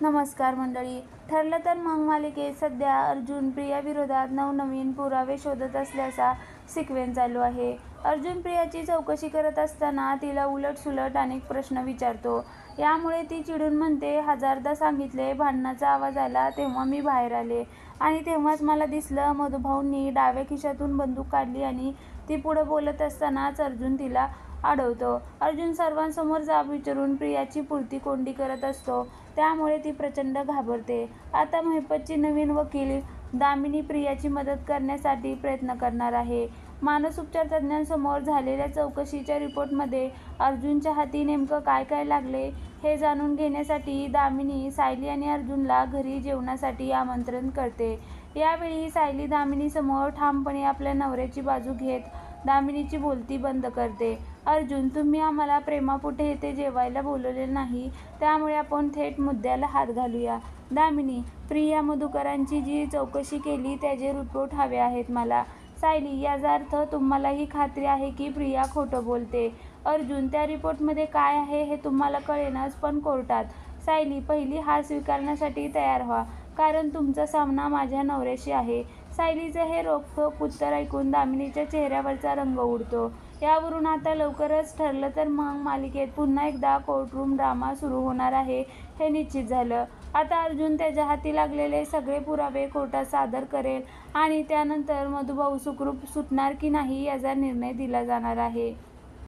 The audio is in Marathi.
नमस्कार मंडळी. ठरलं तर मग मालिकेत सध्या अर्जुन प्रिया विरोधात नवनवीन पुरावे शोधत असल्याचा सिक्वेन्स चालू आहे. अर्जुन प्रियाची चौकशी करत असताना तिला उलटसुलट अनेक प्रश्न विचारतो. यामुळे ती चिडून म्हणते, हजारदा सांगितले. भांडणाचा आवाज आला तेव्हा मी बाहेर आले आणि तेव्हाच मला दिसलं मधुभाऊंनी डाव्या खिशातून बंदूक काढली आणि ती पुढं बोलत असतानाच अर्जुन तिला अडवतो. अर्जुन सर्वांसमोर जाब विचारून प्रियाची पुरती कोंडी करत असतो. त्यामुळे ती प्रचंड घाबरते. आता महिपतची नवीन वकील दामिनी प्रियाची मदत करण्यासाठी प्रयत्न करणार आहे. मानसोपचार तज्ज्ञांसमोर झालेल्या चौकशीच्या रिपोर्टमध्ये अर्जुनच्या हाती नेमकं काय काय लागले हे जाणून घेण्यासाठी दामिनी सायली आणि अर्जुनला घरी जेवणासाठी आमंत्रण करते. यावेळी सायली दामिनीसमोर ठामपणे आपल्या नवऱ्याची बाजू घेत दामिनीची बोलती बंद करते. अर्जुन, तुम्ही आम्हाला प्रेमापोटे येथे जेवायला बोलवले नाही, त्यामुळे आपण थेट मुद्द्याला हात घालूया. दामिनी, प्रिया मधुकरांची जी चौकशी केली त्याचे रिपोर्ट हवे आहेत मला. सायली, याचा अर्थ तुम्हालाही खात्री आहे की प्रिया खोटं बोलते. अर्जुन, त्या रिपोर्टमध्ये काय आहे हे तुम्हाला कळेनच, पण कोर्टात. सायली, पहिली हार स्वीकारण्यासाठी तयार व्हा, कारण तुमचा सामना माझ्या नवऱ्याशी आहे. सायलीचं हे रोखठोक उत्तर ऐकून दामिनीच्या चेहऱ्यावरचा रंग उडतो. यावरून आता लवकरच ठरलं तर मग मालिकेत पुन्हा एकदा कोर्टरूम ड्रामा सुरू होणार आहे हे निश्चित झालं. आता अर्जुन त्याच्या हाती लागलेले सगळे पुरावे कोर्टात सादर करेल आणि त्यानंतर मधुभाऊ सुखरूप सुटणार की नाही याचा निर्णय दिला जाणार आहे.